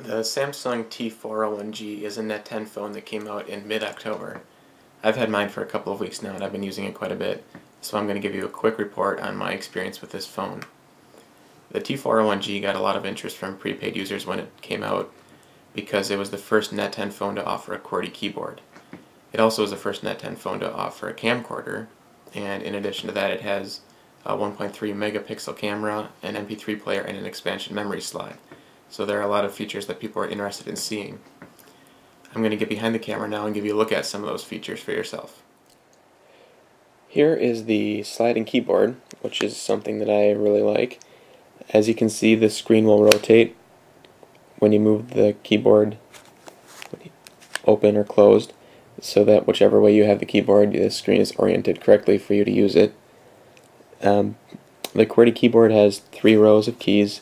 The Samsung t401g is a Net 10 phone that came out in mid-October. I've had mine for a couple of weeks now and I've been using it quite a bit, so I'm going to give you a quick report on my experience with this phone. The t401g got a lot of interest from prepaid users when it came out because it was the first Net 10 phone to offer a QWERTY keyboard. It also was the first Net 10 phone to offer a camcorder, and in addition to that it has a 1.3 megapixel camera, an MP3 player, and an expansion memory slot. So there are a lot of features that people are interested in seeing. I'm going to get behind the camera now and give you a look at some of those features for yourself. Here is the sliding keyboard, which is something that I really like. As you can see, the screen will rotate when you move the keyboard open or closed, so that whichever way you have the keyboard, the screen is oriented correctly for you to use it. The QWERTY keyboard has 3 rows of keys,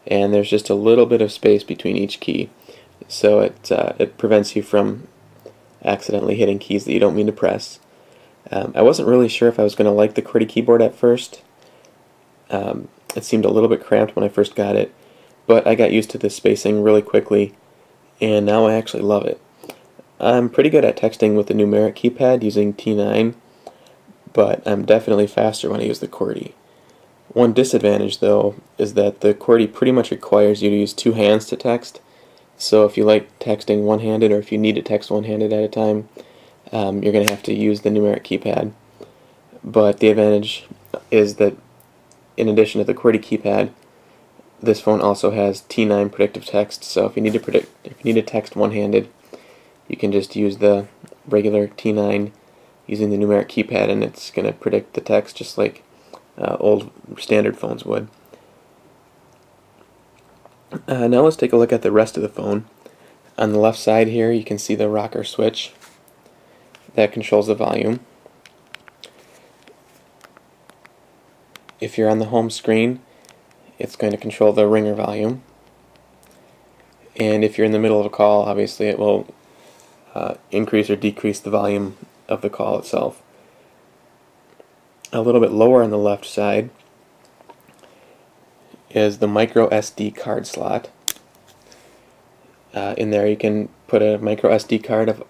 and there's just a little bit of space between each key, so it prevents you from accidentally hitting keys that you don't mean to press. I wasn't really sure if I was going to like the QWERTY keyboard at first. It seemed a little bit cramped when I first got it, but I got used to the spacing really quickly, and now I actually love it. I'm pretty good at texting with the numeric keypad using T9, but I'm definitely faster when I use the QWERTY. One disadvantage, though, is that the QWERTY pretty much requires you to use 2 hands to text. So if you like texting one-handed, or if you need to text one-handed at a time, you're going to have to use the numeric keypad. But the advantage is that in addition to the QWERTY keypad, this phone also has T9 predictive text. So if you need to text one-handed, you can just use the regular T9 using the numeric keypad, and it's going to predict the text just like old standard phones would. Now let's take a look at the rest of the phone. On the left side here you can see the rocker switch that controls the volume. If you're on the home screen, it's going to control the ringer volume, and if you're in the middle of a call, obviously it will increase or decrease the volume of the call itself. A little bit lower on the left side is the micro SD card slot. In there you can put a micro SD card of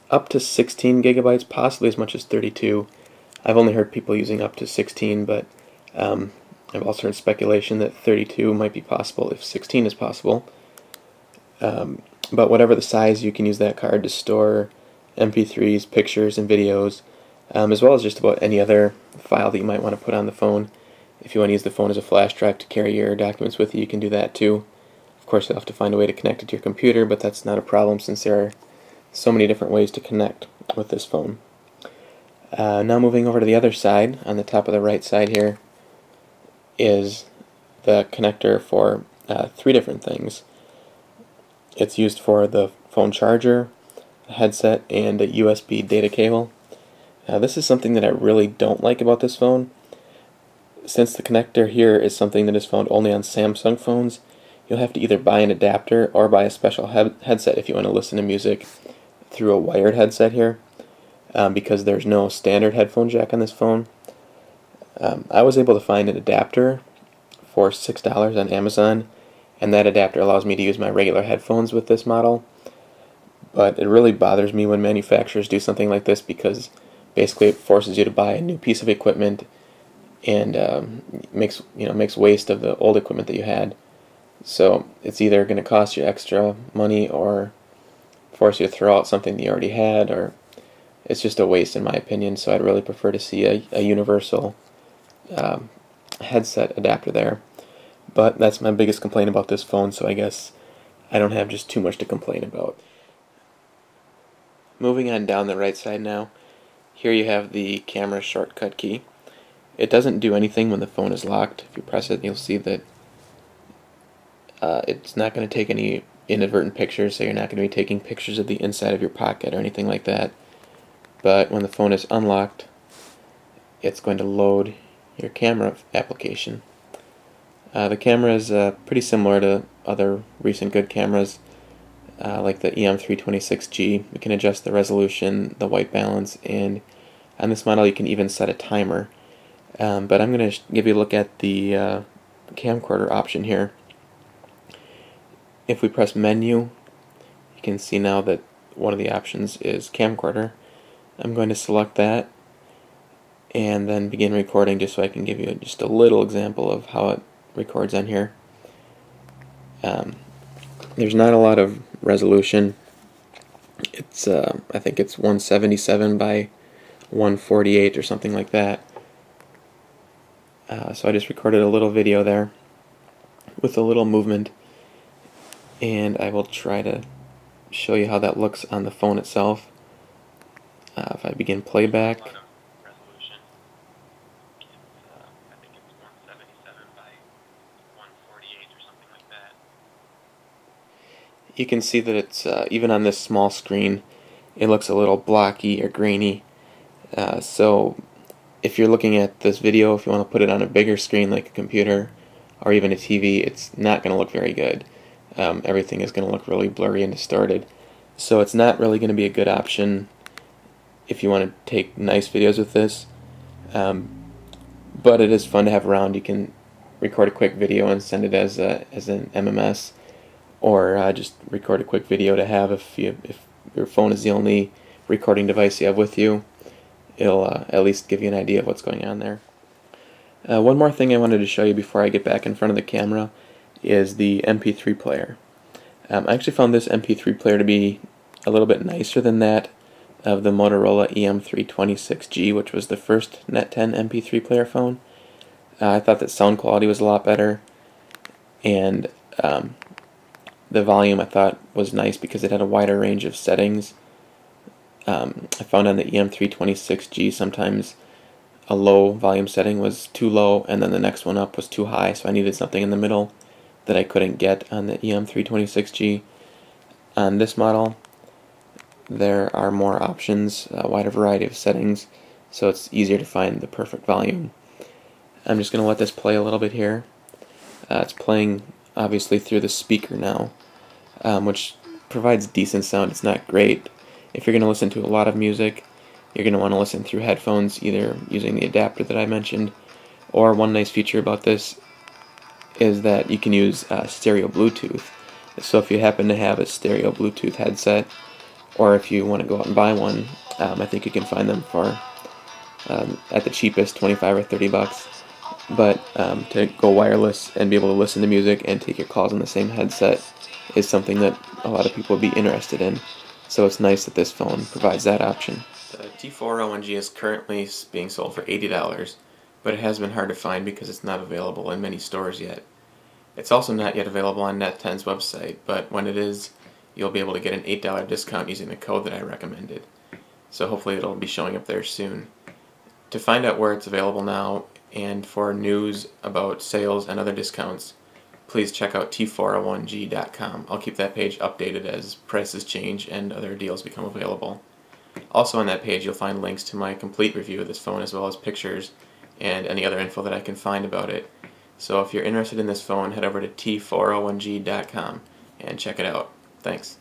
up to 16 gigabytes, possibly as much as 32. I've only heard people using up to 16, but I've also heard speculation that 32 might be possible if 16 is possible. But whatever the size, you can use that card to store MP3s, pictures, and videos, as well as just about any other file that you might want to put on the phone. If you want to use the phone as a flash drive to carry your documents with you, you can do that too. Of course, you'll have to find a way to connect it to your computer, but that's not a problem since there are so many different ways to connect with this phone. Now moving over to the other side, on the top of the right side here, is the connector for 3 different things. It's used for the phone charger, a headset, and a USB data cable. This is something that I really don't like about this phone. Since the connector here is something that is found only on Samsung phones, you'll have to either buy an adapter or buy a special headset if you want to listen to music through a wired headset here, because there's no standard headphone jack on this phone. I was able to find an adapter for $6 on Amazon, and that adapter allows me to use my regular headphones with this model. But it really bothers me when manufacturers do something like this, because basically it forces you to buy a new piece of equipment and makes waste of the old equipment that you had. So it's either going to cost you extra money or force you to throw out something that you already had, or it's just a waste in my opinion. So I'd really prefer to see a universal headset adapter there. But that's my biggest complaint about this phone, so I guess I don't have just too much to complain about. Moving on down the right side now, here you have the camera shortcut key. It doesn't do anything when the phone is locked. If you press it, you'll see that it's not going to take any inadvertent pictures, so you're not going to be taking pictures of the inside of your pocket or anything like that. But when the phone is unlocked, it's going to load your camera application. The camera is pretty similar to other recent good cameras, like the EM326G. You can adjust the resolution, the white balance, and on this model you can even set a timer. But I'm going to give you a look at the camcorder option here. if we press menu, you can see now that one of the options is camcorder. I'm going to select that and then begin recording just so I can give you just a little example of how it records on here. There's not a lot of resolution. It's I think it's 177 by 148 or something like that. So I just recorded a little video there with a little movement, and I will try to show you how that looks on the phone itself. If I begin playback, you can see that it's even on this small screen, it looks a little blocky or grainy. So if you're looking at this video, if you want to put it on a bigger screen like a computer or even a TV, it's not going to look very good. Everything is going to look really blurry and distorted. So it's not really going to be a good option if you want to take nice videos with this. But it is fun to have around. You can record a quick video and send it as an MMS, or just record a quick video to have if your phone is the only recording device you have with you. It'll at least give you an idea of what's going on there. One more thing I wanted to show you before I get back in front of the camera is the MP3 player. I actually found this MP3 player to be a little bit nicer than that of the Motorola EM326G, which was the first Net10 MP3 player phone. I thought that sound quality was a lot better, and the volume I thought was nice because it had a wider range of settings. I found on the EM326G sometimes a low volume setting was too low and then the next one up was too high, so I needed something in the middle that I couldn't get on the EM326G. On this model there are more options, a wider variety of settings, so it's easier to find the perfect volume. I'm just going to let this play a little bit here. It's playing obviously through the speaker now, which provides decent sound. It's not great. If you're going to listen to a lot of music, you're going to want to listen through headphones, either using the adapter that I mentioned, or one nice feature about this is that you can use stereo Bluetooth. So if you happen to have a stereo Bluetooth headset, or if you want to go out and buy one, I think you can find them for at the cheapest 25 or 30 bucks. But to go wireless and be able to listen to music and take your calls on the same headset is something that a lot of people would be interested in. So it's nice that this phone provides that option. The t401g is currently being sold for $80, but it has been hard to find because it's not available in many stores yet. It's also not yet available on Net10's website, but when it is, you'll be able to get an $8 discount using the code that I recommended. So hopefully it'll be showing up there soon. To find out where it's available now and for news about sales and other discounts, please check out t401g.com. I'll keep that page updated as prices change and other deals become available. Also on that page you'll find links to my complete review of this phone as well as pictures and any other info that I can find about it. So if you're interested in this phone, head over to t401g.com and check it out. Thanks.